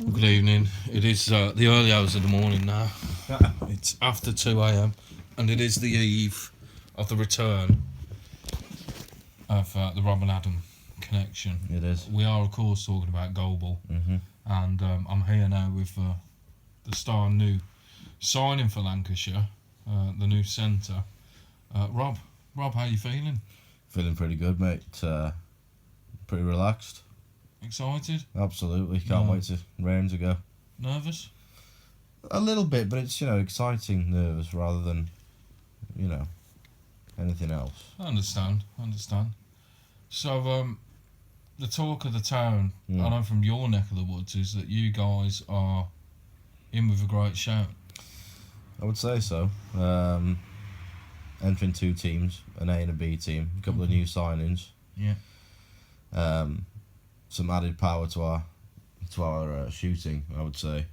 Good evening. It is the early hours of the morning now. It's after 2 a.m. and it is the eve of the return of the Rob and Adam connection. It is. We are, of course, talking about Goalball, and I'm here now with the star new signing for Lancashire, the new centre. Rob, how you feeling? Feeling pretty good, mate. Pretty relaxed. Excited? Absolutely. Can't wait to rain to go. Nervous? A little bit, but it's, exciting nervous rather than, anything else. I understand. So, the talk of the town, I know from your neck of the woods, is that you guys are in with a great shout. I would say so. Entering two teams, an A and a B team, a couple of new signings. Yeah. Some added power to our shooting, I would say.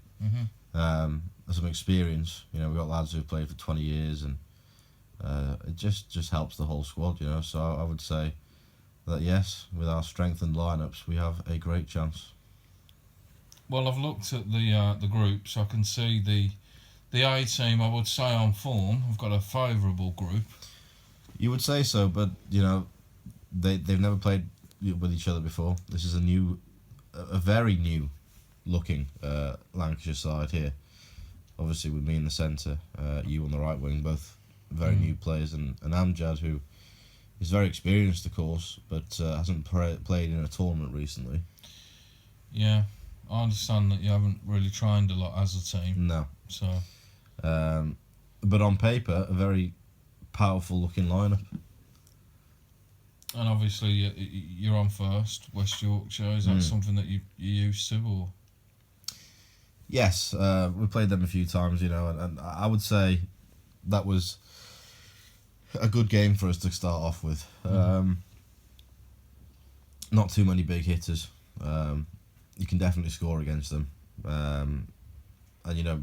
Some experience. We've got lads who've played for 20 years, and it just helps the whole squad. So I would say that yes, with our strengthened lineups, we have a great chance. Well, I've looked at the groups. I can see the A team. I would say on form. I've got a favourable group. You would say so, but they've never played with each other before. This is a very new looking Lancashire side here. Obviously with me in the centre, you on the right wing, both very new players, and Amjad, who is very experienced of course, but hasn't played in a tournament recently. Yeah, I understand that you haven't really trained a lot as a team. No. So. But on paper, a very powerful looking lineup. And obviously you're on first, West Yorkshire. Is that something that you're used to, or? Yes, we played them a few times, and I would say that was a good game for us to start off with. Not too many big hitters. You can definitely score against them. And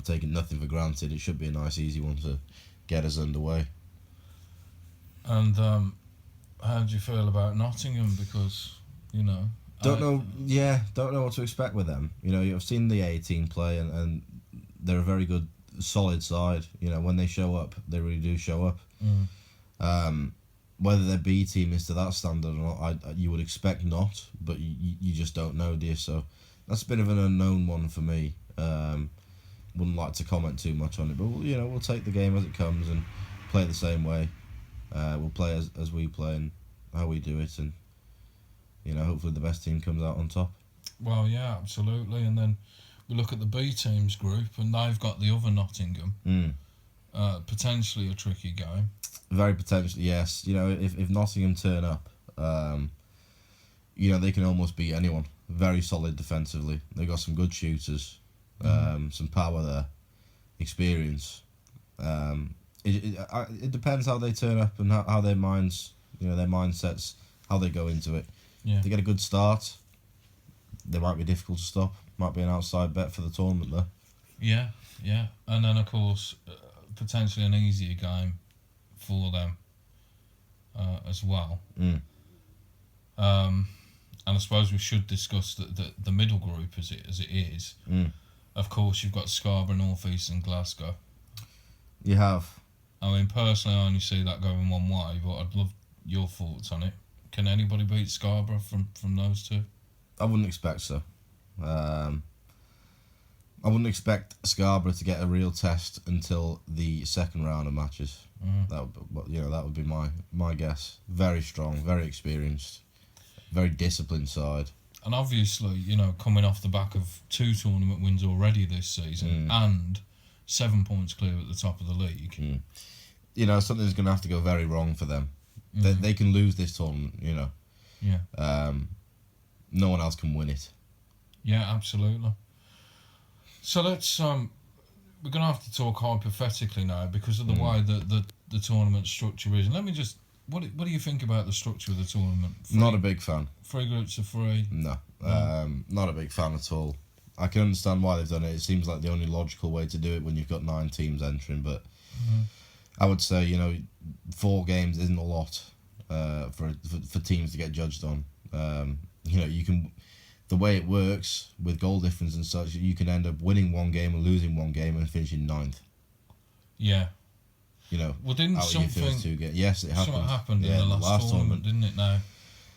taking nothing for granted, it should be a nice, easy one to get us underway. And how do you feel about Nottingham? Because don't know what to expect with them. I've seen the A team play, and they're a very good, solid side. When they show up, they really do show up. Whether their B team is to that standard or not, you would expect not, but you just don't know, do you? So that's a bit of an unknown one for me. Wouldn't like to comment too much on it, but we'll take the game as it comes and play it the same way. We'll play as we play and how we do it, and hopefully the best team comes out on top. Well, yeah, absolutely. And then we look at the B teams group, and they've got the other Nottingham. Potentially a tricky game. Very potentially, yes. If Nottingham turn up, they can almost beat anyone. Very solid defensively. They've got some good shooters, some power there, experience. It depends how they turn up and how their minds, their mindsets, how they go into it. Yeah. If they get a good start, they might be difficult to stop. Might be an outside bet for the tournament though. Yeah. And then of course, potentially an easier game for them as well. And I suppose we should discuss the middle group as it is. Of course, you've got Scarborough, North East, and Glasgow. You have. I mean, personally, I only see that going one way, but I'd love your thoughts on it. Can anybody beat Scarborough from those two? I wouldn't expect so. I wouldn't expect Scarborough to get a real test until the second round of matches. That would be my guess. Very strong, very experienced, very disciplined side. And obviously, coming off the back of 2 tournament wins already this season and 7 points clear at the top of the league. Something's going to have to go very wrong for them. They can lose this tournament, Yeah. No one else can win it. Yeah, absolutely. So let's we're going to have to talk hypothetically now because of the way that the tournament structure is. And let me just, what do you think about the structure of the tournament? Not a big fan. 3 groups of 3? No. Not a big fan at all. I can understand why they've done it. It seems like the only logical way to do it when you've got 9 teams entering, but I would say, 4 games isn't a lot for teams to get judged on. You can the way it works with goal difference and such, you can end up winning one game and losing one game and finishing 9th. Yeah. You know, well, didn't out of your something first 2 games. Yes, it happened. Something happened in the last tournament, didn't it? Now,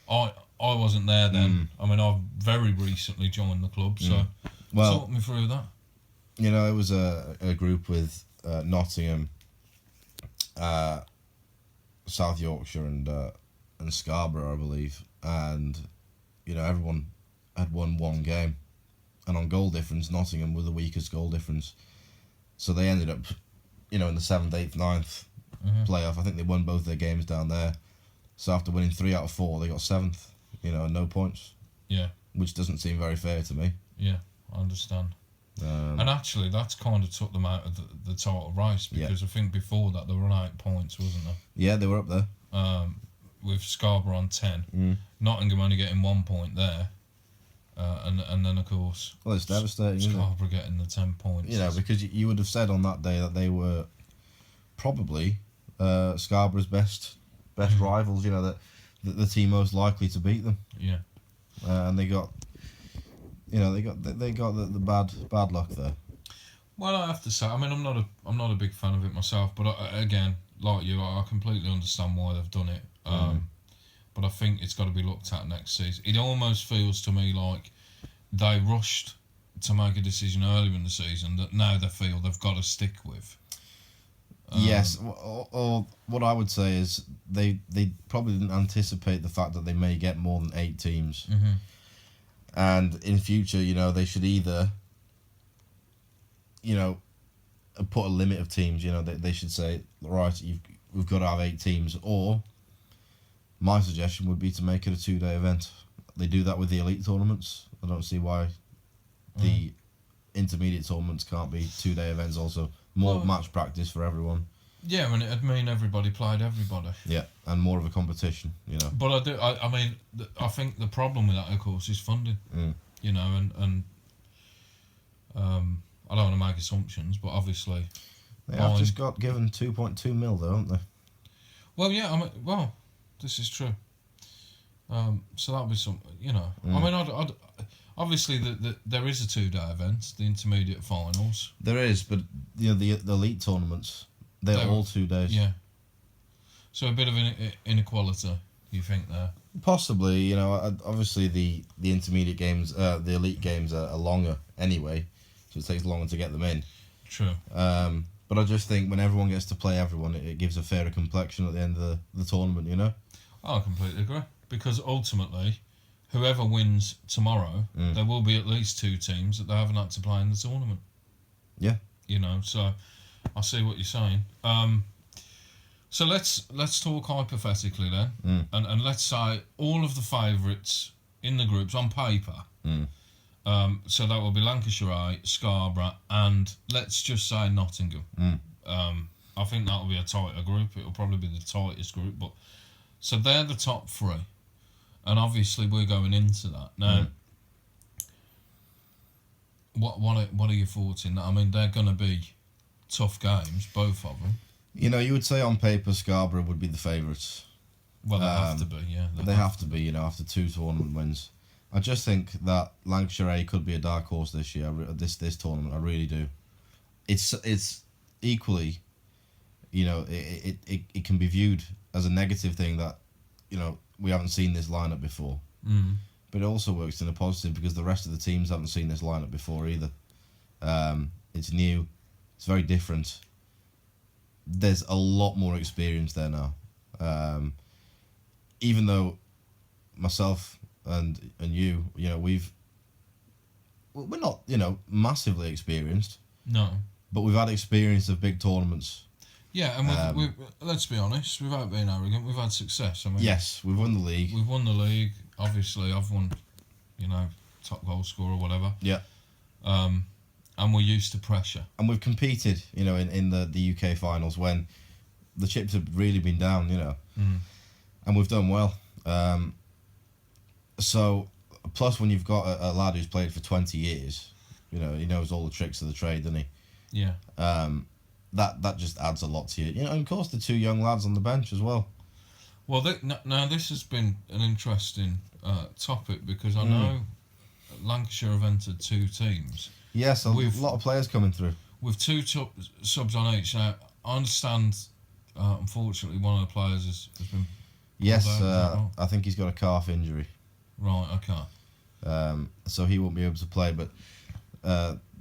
I wasn't there then. I mean, I've very recently joined the club, so talk me through that. You know, it was a group with Nottingham, South Yorkshire, and Scarborough, I believe, and you know everyone had won one game, and on goal difference, Nottingham were the weakest goal difference, so they ended up, you know, in the 7th, 8th, 9th playoff. I think they won both their games down there, so after winning 3 out of 4, they got 7th. You know, no points. Yeah, which doesn't seem very fair to me. Yeah, I understand. And actually, that's kind of took them out of the title race because I think before that they were on 8 points, wasn't they? Yeah, they were up there. With Scarborough on 10, Nottingham only getting 1 point there, and then of course, well, it's devastating. Scarborough getting the 10 points. You know, because you would have said on that day that they were probably Scarborough's best rivals. You know, that the team most likely to beat them. Yeah, and they got. You know, they got the bad luck there. Well, I have to say, I mean, I'm not a big fan of it myself, but again, like you, I completely understand why they've done it. But I think it's got to be looked at next season. It almost feels to me like they rushed to make a decision earlier in the season that now they feel they've got to stick with. Yes, or what I would say is they probably didn't anticipate the fact that they may get more than 8 teams. And in future, you know, they should either, you know, put a limit of teams. You know, they should say, right, we've got to have 8 teams. Or my suggestion would be to make it a 2-day event. They do that with the elite tournaments. I don't see why the intermediate tournaments can't be 2-day events also. More match practice for everyone. Yeah, and it'd mean everybody played everybody. Yeah, and more of a competition, you know. But I mean, I think the problem with that, of course, is funding. You know, and I don't want to make assumptions, but obviously they have just got given 2.2 mil, though, haven't they? Well, yeah. I mean, this is true. So that'll be some, you know. I mean, I'd obviously there is a 2-day event, the intermediate finals. There is, but you know the elite tournaments. They're all 2 days. Yeah. So a bit of an inequality, you think there? Possibly. You know, obviously the intermediate games, the elite games are longer anyway, so it takes longer to get them in. True. But I just think when everyone gets to play everyone, it gives a fairer complexion at the end of the tournament, you know? I completely agree. Because ultimately, whoever wins tomorrow, there will be at least 2 teams that they haven't had to play in the tournament. Yeah. You know, so I see what you're saying. So let's talk hypothetically then, and let's say all of the favourites in the groups on paper. So that will be Lancashire, Scarborough, and let's just say Nottingham. I think that will be a tighter group. It will probably be the tightest group, but so they're the top 3, and obviously we're going into that now. What are your thoughts in that? I mean, they're going to be tough games, both of them. You know, you would say on paper Scarborough would be the favourites. Well, they have to be, yeah. They have to be, you know, after 2 tournament wins. I just think that Lancashire A could be a dark horse this year, this tournament. I really do. It's equally, you know, it can be viewed as a negative thing that, you know, we haven't seen this lineup before. But it also works in a positive because the rest of the teams haven't seen this lineup before either. It's new. It's very different. There's a lot more experience there now. Even though myself and you know, we're not, you know, massively experienced. No. But we've had experience of big tournaments. Yeah, and we've let's be honest, without being arrogant, we've had success. I mean, yes, we've won the league. We've won the league. Obviously, I've won, you know, top goal scorer or whatever. Yeah. And we're used to pressure. And we've competed, you know, in the UK finals when the chips have really been down, you know. And we've done well. So, plus when you've got a lad who's played for 20 years, you know, he knows all the tricks of the trade, doesn't he? Yeah. That just adds a lot to you. You know, and of course the 2 young lads on the bench as well. Well, now this has been an interesting topic because I know Lancashire have entered 2 teams Yes, a With- lot of players coming through. with 2 subs on each. Now, I understand, unfortunately, one of the players has been Yes, out, is that right? I think he's got a calf injury. right. Okay. So he won't be able to play. But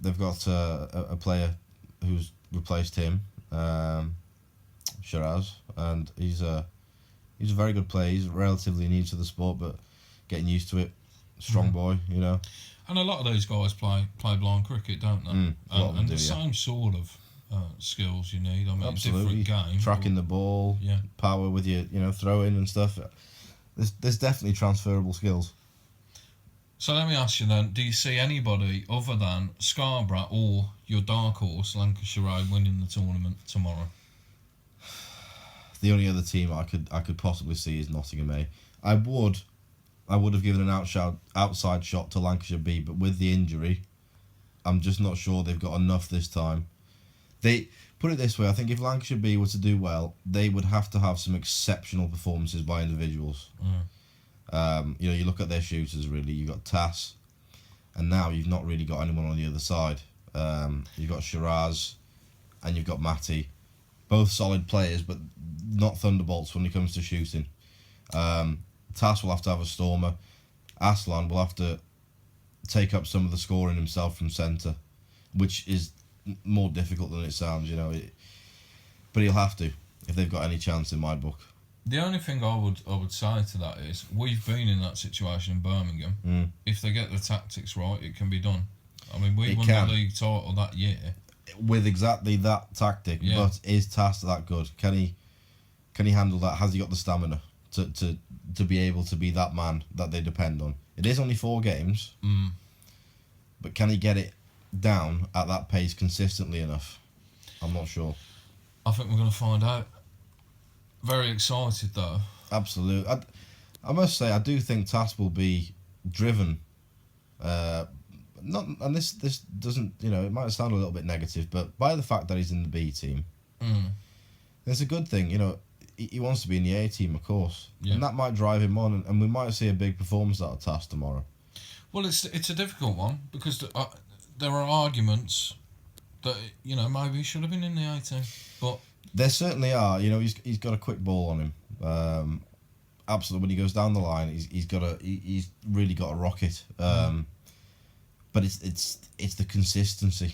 they've got a player who's replaced him, Shiraz, and he's a very good player. He's relatively new to the sport, but getting used to it. Strong boy, you know. And a lot of these guys play blind cricket, don't they? A lot of them and do, the yeah. same sort of skills you need. I mean, Absolutely. different game. Tracking the ball, Yeah. power with your, throwing and stuff. There's definitely transferable skills. So let me ask you then: do you see anybody other than Scarborough or your dark horse Lancashire winning the tournament tomorrow? The only other team I could possibly see is Nottingham A. I would have given an outside shot to Lancashire B, but with the injury, I'm just not sure they've got enough this time. They put it this way: I think if Lancashire B were to do well, they would have to have some exceptional performances by individuals. You look at their shooters. Really, you've got Tass, and now you've not really got anyone on the other side. You've got Shiraz, and you've got Matty, both solid players, but not thunderbolts when it comes to shooting. Tass will have to have a stormer. Aslan will have to take up some of the scoring himself from centre, which is more difficult than it sounds, but he'll have to if they've got any chance in my book. The only thing I would say to that is we've been in that situation in Birmingham. If they get the tactics right, it can be done. I mean, we won the league title that year with exactly that tactic. Yeah. But is Tass that good? Can he handle that? Has he got the stamina to be able to be that man that they depend on? It is only 4 games, but can he get it down at that pace consistently enough? I'm not sure. I think we're going to find out. Very excited though. Absolutely. I must say, I do think Tass will be driven. And this doesn't, it might sound a little bit negative, but by the fact that he's in the B team, it's a good thing. He wants to be in the A team, of course, and that might drive him on, and we might see a big performance out of Tass tomorrow. Well, it's a difficult one because there are arguments that maybe he should have been in the A team, but. There certainly are. He's got a quick ball on him. Absolutely, when he goes down the line, he's really got a rocket. But it's the consistency.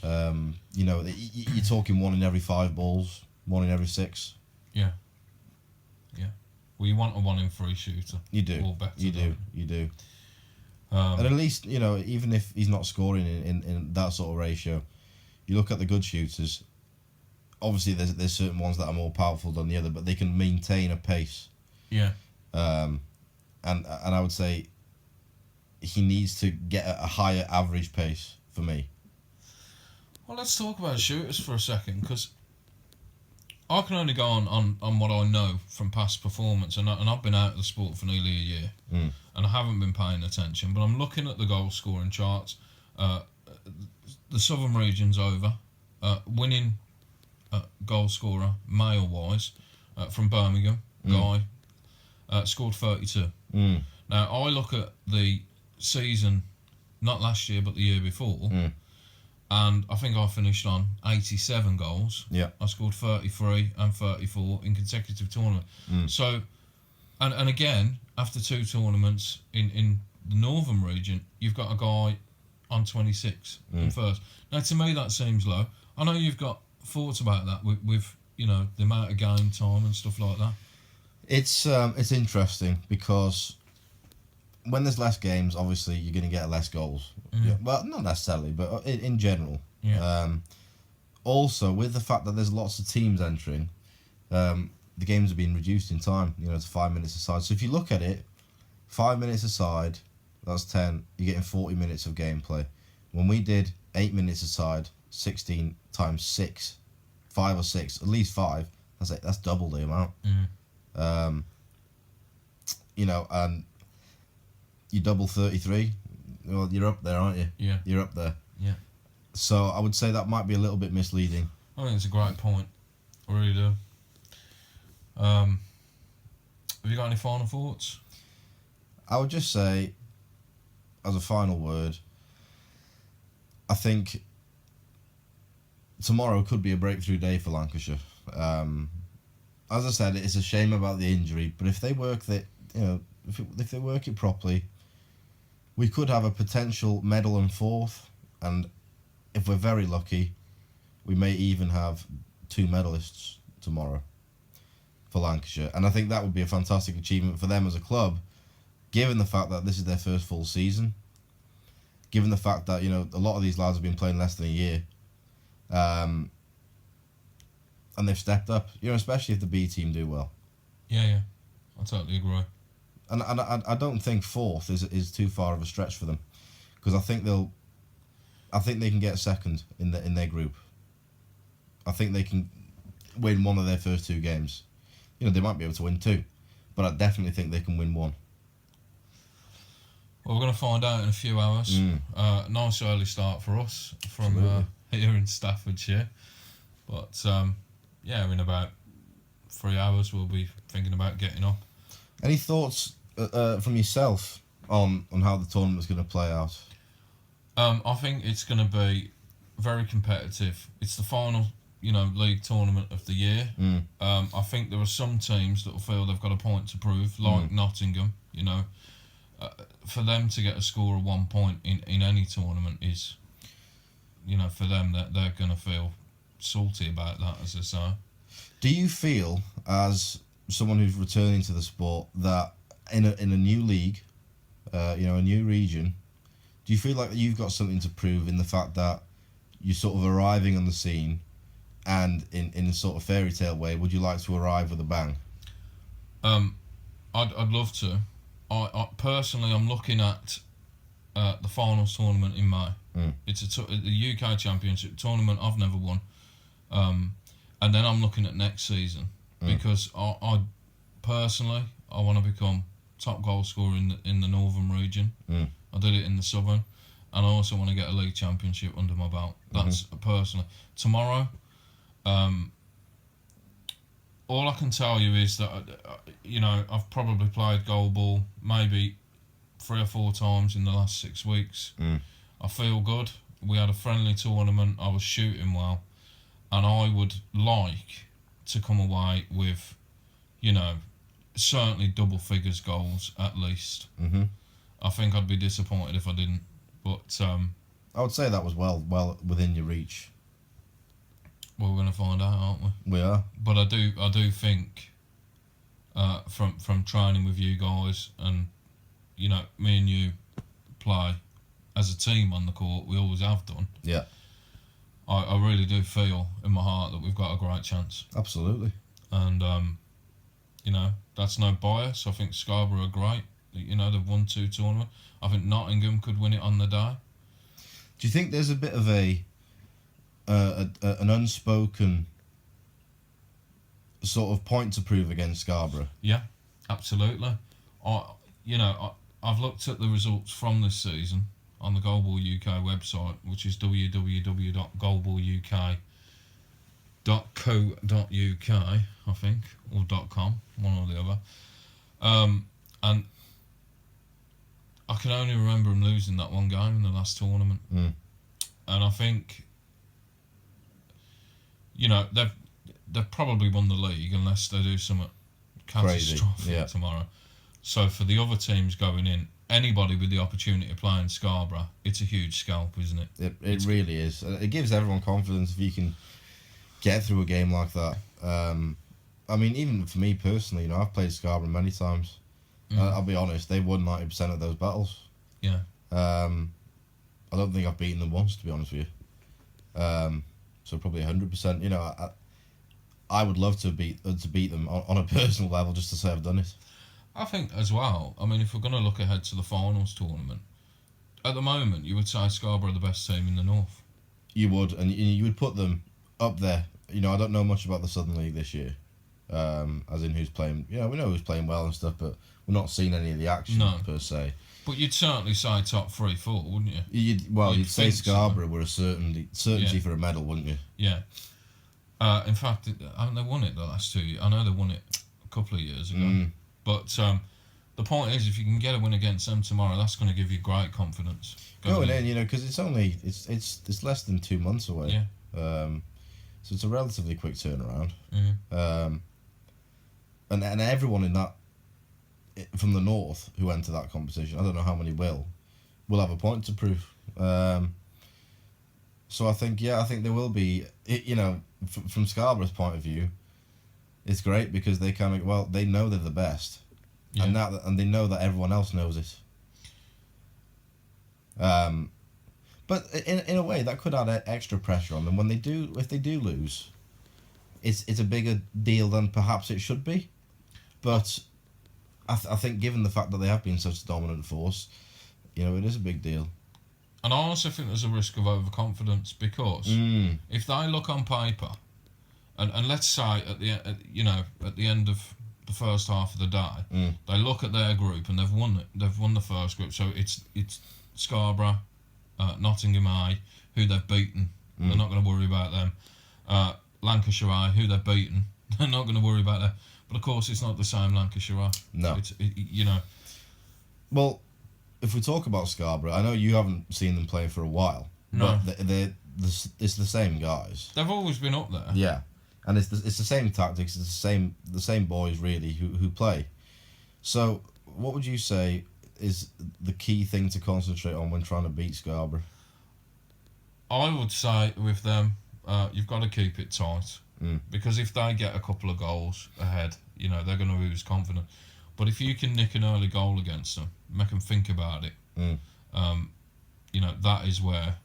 You're talking 1 in every 5 balls, 1 in every 6. Yeah. Well, you want a 1 in 3 shooter. You do. Or better. You do. And at least even if he's not scoring in that sort of ratio, you look at the good shooters. Obviously, there's certain ones that are more powerful than the other, but they can maintain a pace. Yeah. And I would say he needs to get a higher average pace for me. Well, let's talk about shooters for a second, because I can only go on what I know from past performance, and I've been out of the sport for nearly a year, and I haven't been paying attention, but I'm looking at the goal scoring charts. The Southern region's over. Winning goal scorer, male-wise, from Birmingham, Guy, scored 32. Now, I look at the season, not last year, but the year before, and I think I finished on 87 goals. Yeah. I scored 33 and 34 in consecutive tournaments. So, and again, after 2 tournaments in the Northern region, you've got a guy on 26 in first. Now, to me, that seems low. I know you've got thoughts about that with the amount of game time and stuff like that. It's interesting because when there's less games, obviously you're going to get less goals. Yeah, well, not necessarily, but in general. Yeah. Also, with the fact that there's lots of teams entering, the games are being reduced in time. To 5 minutes aside. So if you look at it, 5 minutes aside, that's 10. You're getting 40 minutes of gameplay. When we did 8 minutes aside, 16 times 6, 5 or 6, at least 5. That's double the amount. And you double 33. Well, you're up there, aren't you? Yeah. You're up there. Yeah. So I would say that might be a little bit misleading. I think it's a great point. I really do. Have you got any final thoughts? I would just say as a final word, I think tomorrow could be a breakthrough day for Lancashire. As I said, it's a shame about the injury, but if they work if they work it properly, we could have a potential medal and fourth, and if we're very lucky, we may even have 2 medalists tomorrow for Lancashire. And I think that would be a fantastic achievement for them as a club, given the fact that this is their first full season, given the fact that, a lot of these lads have been playing less than a year, and they've stepped up, especially if the B team do well. Yeah, I totally agree. And I don't think fourth is too far of a stretch for them, because I think they can get second in their group. I think they can win one of their first 2 games. They might be able to win 2, but I definitely think they can win 1. Well, we're going to find out in a few hours. Nice early start for us from here in Staffordshire. But, in about 3 hours we'll be thinking about getting up. Any thoughts from yourself on how the tournament's going to play out? I think it's going to be very competitive. It's the final, league tournament of the year. I think there are some teams that will feel they've got a point to prove, like Nottingham. For them to get a score of 1 point in any tournament is, for them that they're going to feel salty about that, as I say. Do you feel, as someone who's returning to the sport, that in a new league, a new region, do you feel like you've got something to prove in the fact that you're sort of arriving on the scene, and in a sort of fairy tale way, would you like to arrive with a bang? I'd love to. I personally, I'm looking at the finals tournament in May. It's the UK Championship tournament I've never won, and then I'm looking at next season because I personally want to become top goal scorer in the northern region. I did it in the southern, and I also want to get a league championship under my belt. That's personally. Tomorrow, all I can tell you is that I've probably played goal ball maybe 3 or 4 times in the last 6 weeks. I feel good. We had a friendly tournament. I was shooting well, and I would like to come away with, certainly double figures goals at least. I think I'd be disappointed if I didn't, but I would say that was well within your reach. Well, we're going to find out, aren't we? We are. But I do think from training with you guys, and me and you play as a team on the court, we always have done. Yeah. I really do feel in my heart that we've got a great chance. Absolutely. And that's no bias. I think Scarborough are great. They've won 2 tournaments. I think Nottingham could win it on the day. Do you think there's a bit of an unspoken sort of point to prove against Scarborough? Yeah, absolutely. I've looked at the results from this season on the Goalball UK website, which is www.goalballuk.co.uk, I think, or .com, one or the other. And I can only remember them losing that one game in the last tournament. And I think, they've probably won the league unless they do something catastrophic tomorrow. So for the other teams going in, anybody with the opportunity to play in Scarborough, it's a huge scalp, isn't it? It really is. It gives everyone confidence if you can get through a game like that. I mean, even for me personally, I've played Scarborough many times. I'll be honest, they won 90% of those battles. Yeah. I don't think I've beaten them once, to be honest with you. So probably 100%. I would love to beat them on a personal level, just to say I've done it. I think as well, I mean, if we're going to look ahead to the finals tournament, at the moment, you would say Scarborough are the best team in the north. You would, and you would put them up there. I don't know much about the Southern League this year, as in who's playing. We know who's playing well and stuff, but we're not seeing any of the action per se. But you'd certainly say top 3, 4, wouldn't you? You'd say Scarborough were a certainty for a medal, wouldn't you? Yeah. In fact, haven't they won it the last 2 years? I know they won it a couple of years ago. But the point is, if you can get a win against them tomorrow, that's going to give you great confidence Going in, you know, because it's less than 2 months away. Yeah. So it's a relatively quick turnaround. Mm. And everyone in that from the north who enter that competition, I don't know how many will have a point to prove. So I think there will be. You know, from Scarborough's point of view, it's great because they they know they're the best, Yeah. and they know that everyone else knows it. But in a way that could add extra pressure on them when if they do lose. It's a bigger deal than perhaps it should be, but I think given the fact that they have been such a dominant force, you know, it is a big deal. And I also think there's a risk of overconfidence because if they look on paper, and let's say at the end of the first half of the day, they look at their group and they've won the first group. So it's Scarborough, Nottingham A, who they've beaten. They're not going to worry about them. Lancashire A, who they've beaten. They're not going to worry about them. But of course, it's not the same Lancashire A. No. You know. Well, if we talk about Scarborough, I know you haven't seen them play for a while. No. But it's the same guys. They've always been up there. Yeah, and it's the same tactics. It's the same boys really who play. So, what would you say is the key thing to concentrate on when trying to beat Scarborough? I would say with them, you've got to keep it tight because if they get a couple of goals ahead, you know they're going to lose confidence. But if you can nick an early goal against them, make them think about it, you know that is where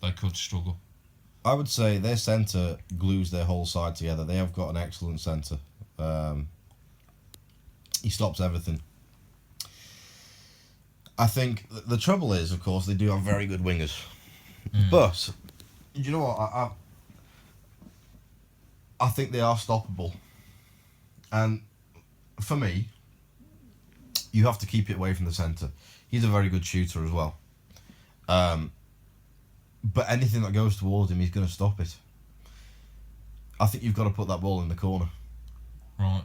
they could struggle. I would say their centre glues their whole side together. They have got an excellent centre. He stops everything. I think the trouble is, of course, they do have very good wingers. But, you know what, I think they are stoppable. And, for me, you have to keep it away from the centre. He's a very good shooter as well. But anything that goes towards him, he's going to stop it. I think you've got to put that ball in the corner. Right.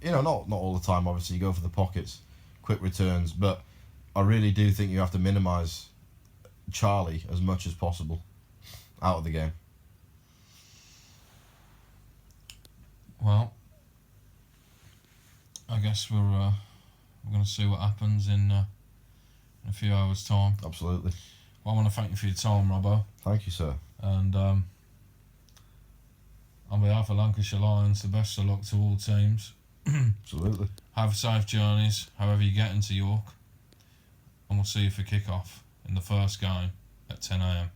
You know, not all the time, obviously. You go for the pockets, quick returns. But I really do think you have to minimise Charlie as much as possible out of the game. Well, I guess we're going to see what happens in a few hours' time. Absolutely. Well, I want to thank you for your time, Robbo. Thank you, sir. And on behalf of Lancashire Lions, the best of luck to all teams. Absolutely. Have safe journeys, however you get into York. And we'll see you for kick-off in the first game at 10 a.m.